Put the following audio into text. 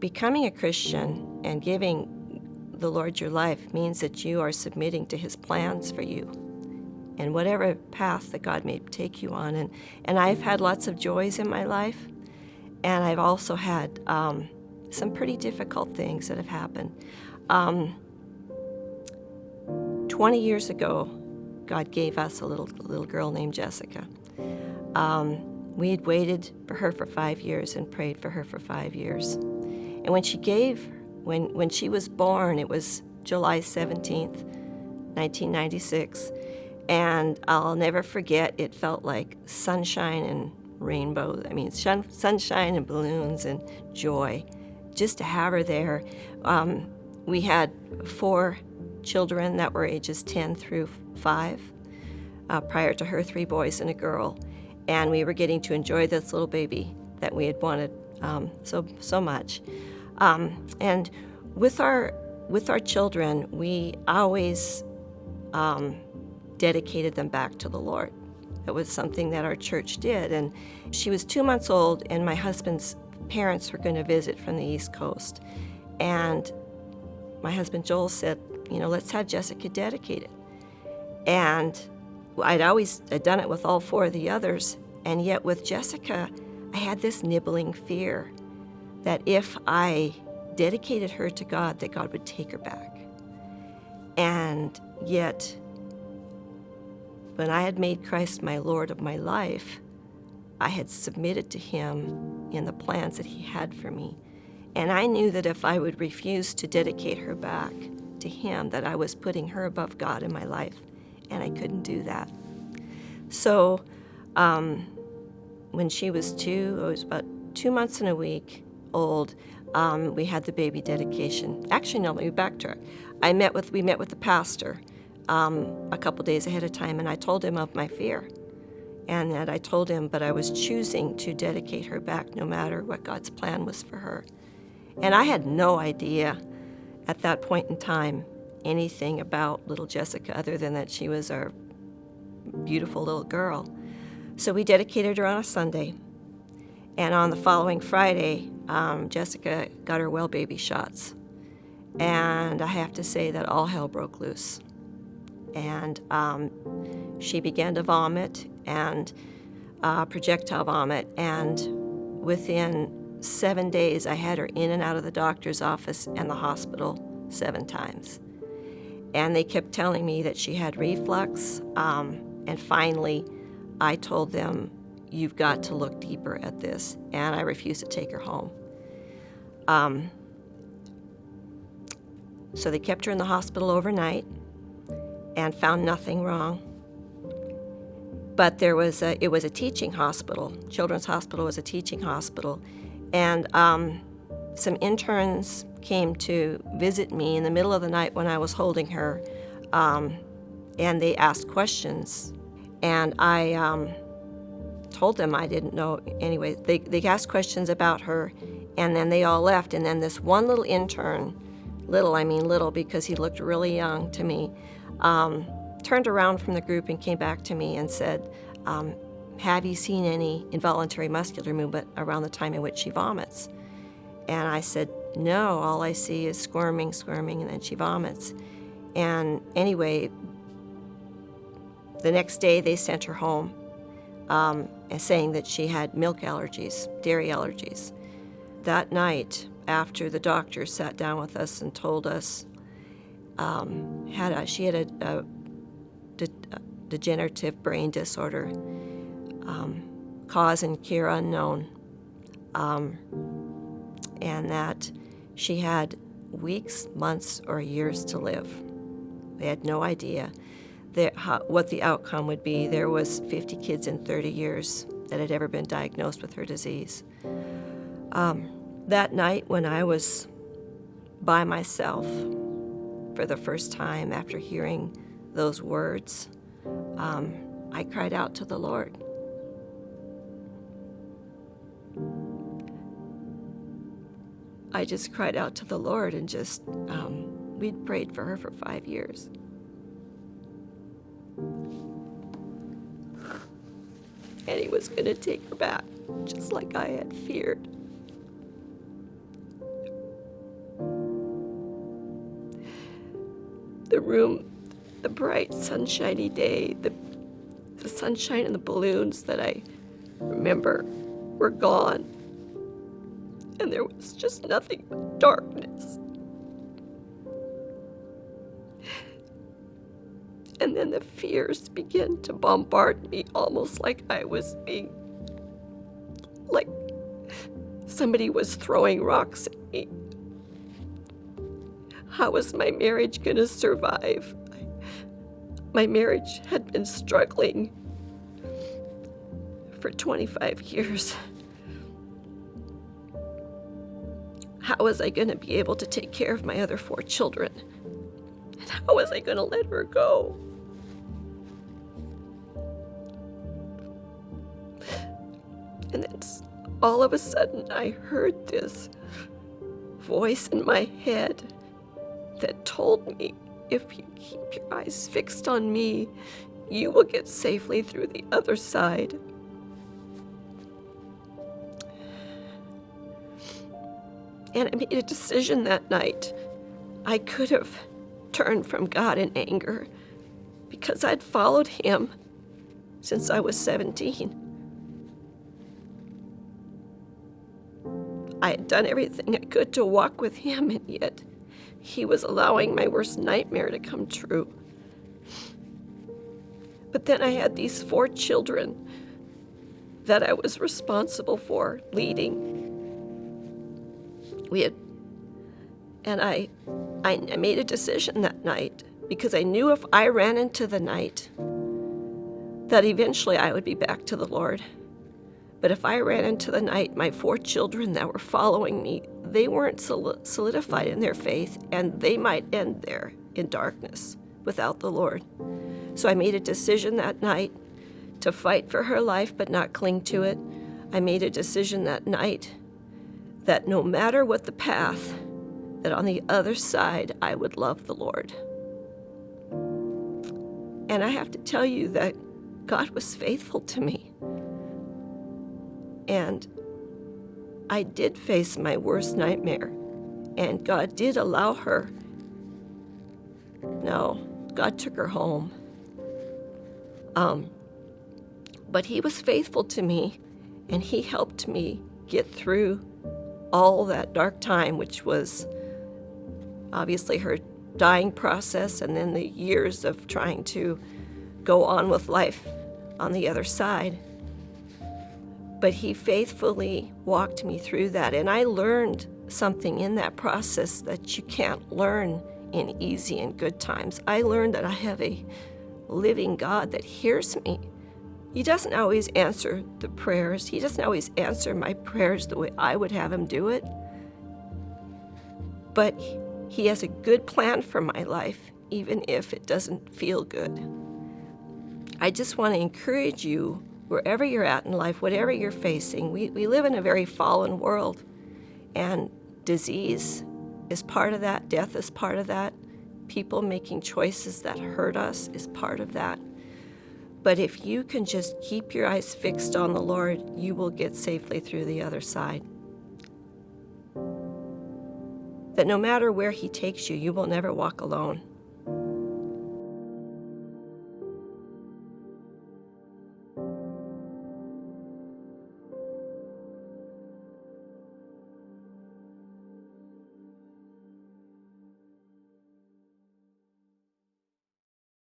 becoming a Christian and giving the Lord your life means that you are submitting to His plans for you and whatever path that God may take you on. And I've had lots of joys in my life, and I've also had some pretty difficult things that have happened. 20 years ago, God gave us a little girl named Jessica. We had waited for her for 5 years and prayed for her for 5 years. And when she was born, it was July 17th, 1996. And I'll never forget, it felt like sunshine and rainbows. I mean, sunshine and balloons and joy, just to have her there. We had 4 children that were ages 10 through 5. Prior to her, 3 boys and a girl. And we were getting to enjoy this little baby that we had wanted so much. And with our children, we always dedicated them back to the Lord. It was something that our church did. And she was 2 months old, and my husband's parents were going to visit from the East Coast. And my husband Joel said, let's have Jessica dedicated. And I'd done it with all 4 of the others, and yet with Jessica, I had this nibbling fear that if I dedicated her to God, that God would take her back. And yet, when I had made Christ my Lord of my life, I had submitted to Him in the plans that He had for me. And I knew that if I would refuse to dedicate her back to Him, that I was putting her above God in my life, and I couldn't do that. So when she was 2, it was about 2 months and a week old, we had the baby dedication. Actually, no, let me backtrack. We met with the pastor a couple days ahead of time, and I told him of my fear. And that I told him, but I was choosing to dedicate her back no matter what God's plan was for her. And I had no idea at that point in time anything about little Jessica other than that she was our beautiful little girl. So we dedicated her on a Sunday. And on the following Friday, Jessica got her well baby shots. And I have to say that all hell broke loose. And she began to vomit and projectile vomit. And within 7 days, I had her in and out of the doctor's office and the hospital 7 times. And they kept telling me that she had reflux. And finally, I told them, you've got to look deeper at this. And I refused to take her home. So they kept her in the hospital overnight and found nothing wrong. But it was a teaching hospital. Children's Hospital was a teaching hospital. And some interns came to visit me in the middle of the night when I was holding her, and they asked questions. And I told them I didn't know. Anyway, they asked questions about her, and then they all left. And then this one little intern, little because he looked really young to me, turned around from the group and came back to me and said, have you seen any involuntary muscular movement around the time in which she vomits? And I said, no, all I see is squirming, and then she vomits. And anyway, the next day they sent her home, saying that she had milk allergies, dairy allergies. That night, after the doctor sat down with us and told us she had a degenerative brain disorder, cause and cure unknown, and that she had weeks, months, or years to live. They had no idea what the outcome would be. There was 50 kids in 30 years that had ever been diagnosed with her disease. That night when I was by myself for the first time after hearing those words, I cried out to the Lord. I just cried out to the Lord and we'd prayed for her for 5 years. And He was going to take her back, just like I had feared. the room, the bright sunshiny day, the sunshine and the balloons that I remember were gone. And there was just nothing but darkness. And then the fears began to bombard me, almost like like somebody was throwing rocks at me. How was my marriage going to survive? My marriage had been struggling for 25 years. How was I going to be able to take care of my other 4 children? And how was I going to let her go? And then all of a sudden I heard this voice in my head that told me, if you keep your eyes fixed on me, you will get safely through the other side. And I made a decision that night. I could have turned from God in anger because I'd followed him since I was 17. I had done everything I could to walk with him, and yet he was allowing my worst nightmare to come true. But then I had these 4 children that I was responsible for leading. I made a decision that night because I knew if I ran into the night that eventually I would be back to the Lord. But if I ran into the night, my 4 children that were following me, they weren't solidified in their faith, and they might end there in darkness without the Lord. So I made a decision that night to fight for her life but not cling to it. I made a decision that night that no matter what the path, that on the other side I would love the Lord. And I have to tell you that God was faithful to me. And I did face my worst nightmare, and God did allow her. No, God took her home. But he was faithful to me, and he helped me get through all that dark time, which was obviously her dying process and then the years of trying to go on with life on the other side. But he faithfully walked me through that, and I learned something in that process that you can't learn in easy and good times. I learned that I have a living God that hears me. He doesn't always answer the prayers. He doesn't always answer my prayers the way I would have him do it. But he has a good plan for my life, even if it doesn't feel good. I just want to encourage you, wherever you're at in life, whatever you're facing. We live in a very fallen world, and disease is part of that. Death is part of that. People making choices that hurt us is part of that. But if you can just keep your eyes fixed on the Lord, you will get safely through the other side. That no matter where he takes you, you will never walk alone.